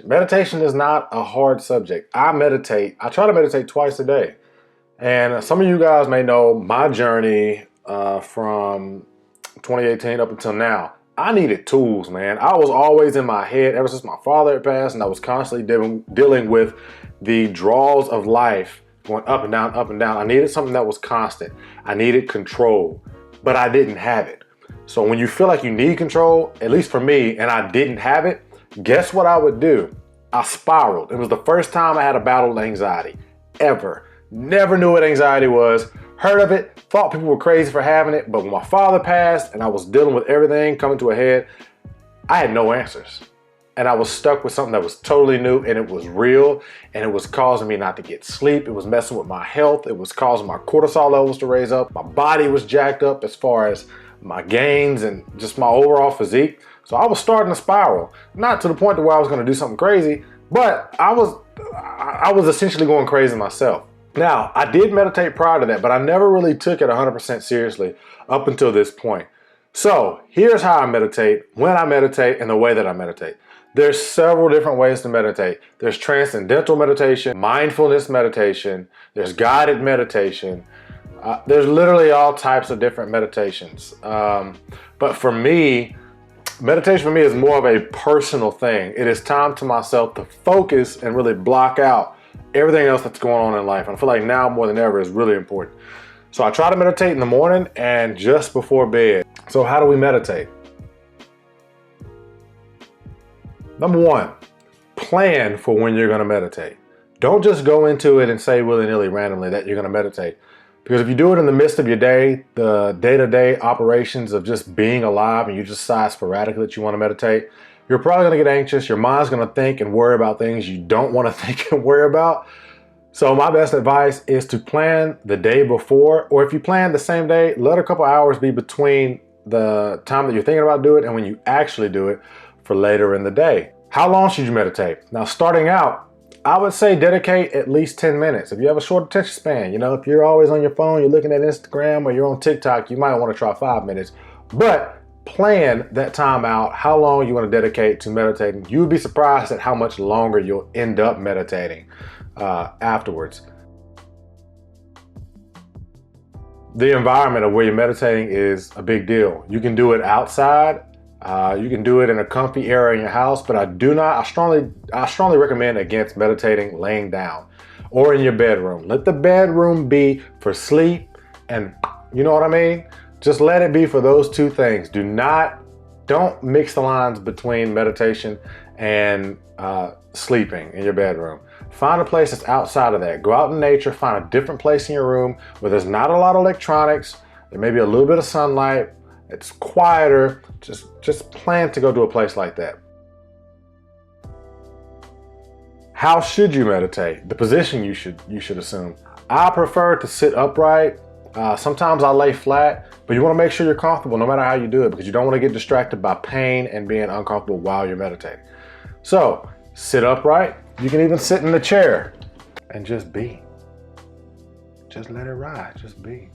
Meditation is not a hard subject. I meditate. I try to meditate twice a day. And some of you guys may know my journey from 2018 up until now. I needed tools, man. I was always in my head ever since my father had passed, and I was constantly dealing with the draws of life going up and down, up and down. I needed something that was constant. I needed control, but I didn't have it. So when you feel like you need control, at least for me, and I didn't have it, guess what I would do? I spiraled. It was the first time I had a battle with anxiety, ever. Never knew what anxiety was, heard of it, thought people were crazy for having it, but when my father passed and I was dealing with everything coming to a head, I had no answers. And I was stuck with something that was totally new, and it was real, and it was causing me not to get sleep. It was messing with my health. It was causing my cortisol levels to raise up. My body was jacked up as far as my gains and just my overall physique. So I was starting to spiral, not to the point to where I was going to do something crazy, but I was essentially going crazy myself. Now, I did meditate prior to that, but I never really took it 100% seriously up until this point. So here's how I meditate, when I meditate, and the way that I meditate. There's several different ways to meditate. There's transcendental meditation, mindfulness meditation, there's guided meditation. There's literally all types of different meditations. But for me, meditation for me is more of a personal thing. It is time to myself to focus and really block out everything else that's going on in life. And I feel like now more than ever is really important. So I try to meditate in the morning and just before bed. So how do we meditate? Number one, plan for when you're going to meditate. Don't just go into it and say willy-nilly randomly that you're going to meditate. Because if you do it in the midst of your day, the day-to-day operations of just being alive, and you just decide sporadically that you want to meditate, you're probably going to get anxious. Your mind's going to think and worry about things you don't want to think and worry about. So my best advice is to plan the day before, or if you plan the same day, let a couple hours be between the time that you're thinking about doing it and when you actually do it for later in the day. How long should you meditate? Now, starting out, I would say dedicate at least 10 minutes. If you have a short attention span, if you're always on your phone, you're looking at Instagram or you're on TikTok, you might want to try 5 minutes, but plan that time out, how long you want to dedicate to meditating. You would be surprised at how much longer you'll end up meditating afterwards. The environment of where you're meditating is a big deal. You can do it outside. You can do it in a comfy area in your house, but I strongly recommend against meditating laying down or in your bedroom. Let the bedroom be for sleep, and you know what I mean? Just let it be for those two things. Don't mix the lines between meditation and sleeping in your bedroom. Find a place that's outside of that. Go out in nature, find a different place in your room where there's not a lot of electronics, there may be a little bit of sunlight, it's quieter. Just plan to go to a place like that. How should you meditate? The position you should assume. I prefer to sit upright. Sometimes I lay flat, but you want to make sure you're comfortable no matter how you do it, because you don't want to get distracted by pain and being uncomfortable while you're meditating. So sit upright. You can even sit in the chair and just be. Just let it ride, just be.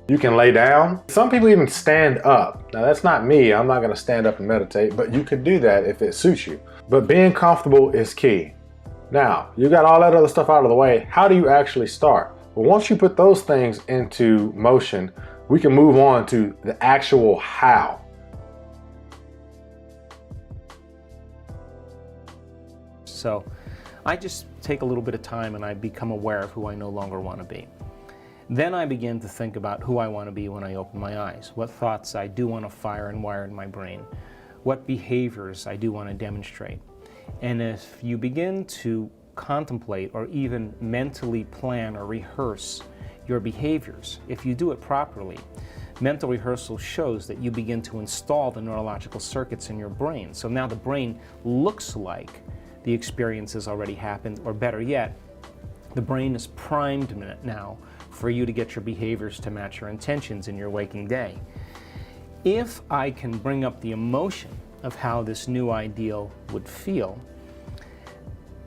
You can lay down. Some people even stand up. Now that's not me, I'm not gonna stand up and meditate, but you could do that if it suits you. But being comfortable is key. Now, you got all that other stuff out of the way, how do you actually start? Well, once you put those things into motion, we can move on to the actual how. So I just take a little bit of time and I become aware of who I no longer want to be. Then I begin to think about who I want to be when I open my eyes, what thoughts I do want to fire and wire in my brain, what behaviors I do want to demonstrate. And if you begin to contemplate or even mentally plan or rehearse your behaviors, if you do it properly, mental rehearsal shows that you begin to install the neurological circuits in your brain. So now the brain looks like the experience has already happened, or better yet, the brain is primed now for you to get your behaviors to match your intentions in your waking day. If I can bring up the emotion of how this new ideal would feel,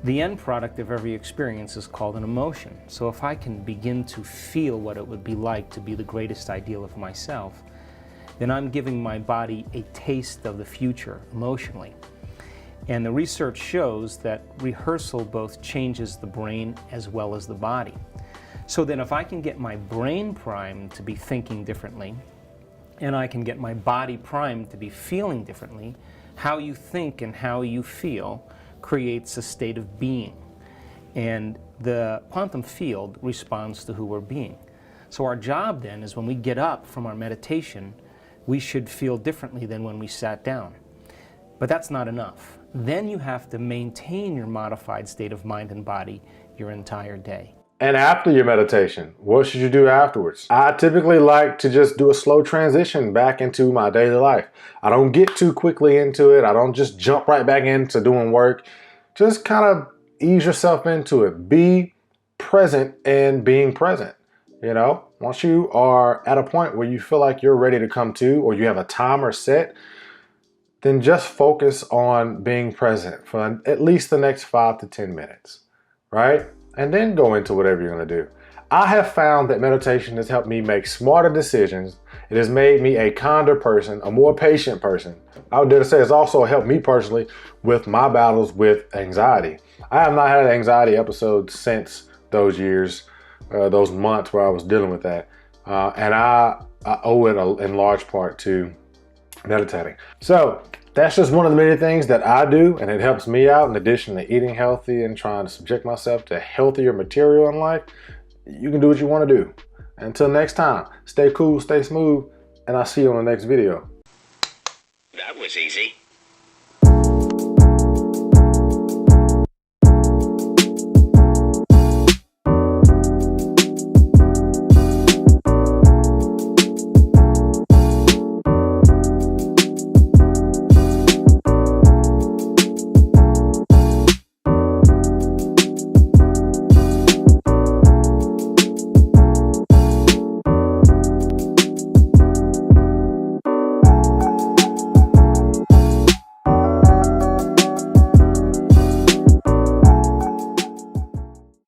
the end product of every experience is called an emotion. So if I can begin to feel what it would be like to be the greatest ideal of myself, then I'm giving my body a taste of the future emotionally. And the research shows that rehearsal both changes the brain as well as the body. So then if I can get my brain primed to be thinking differently, and I can get my body primed to be feeling differently, how you think and how you feel creates a state of being. And the quantum field responds to who we're being. So our job then is when we get up from our meditation, we should feel differently than when we sat down. But that's not enough. Then you have to maintain your modified state of mind and body your entire day. And after your meditation, what should you do afterwards? I typically like to just do a slow transition back into my daily life. I don't get too quickly into it. I don't just jump right back into doing work. Just kind of ease yourself into it. Be present in being present. You know, once you are at a point where you feel like you're ready to come to, or you have a timer set, then just focus on being present for at least the next 5 to 10 minutes, right? And then go into whatever you're gonna do. I have found that meditation has helped me make smarter decisions. It has made me a kinder person, a more patient person. I would dare to say it's also helped me personally with my battles with anxiety. I have not had an anxiety episode since those years, those months where I was dealing with that. And I owe it in large part to meditating. So that's just one of the many things that I do, and it helps me out in addition to eating healthy and trying to subject myself to healthier material in life. You can do what you want to do. Until next time, stay cool, stay smooth, and I'll see you on the next video. That was easy.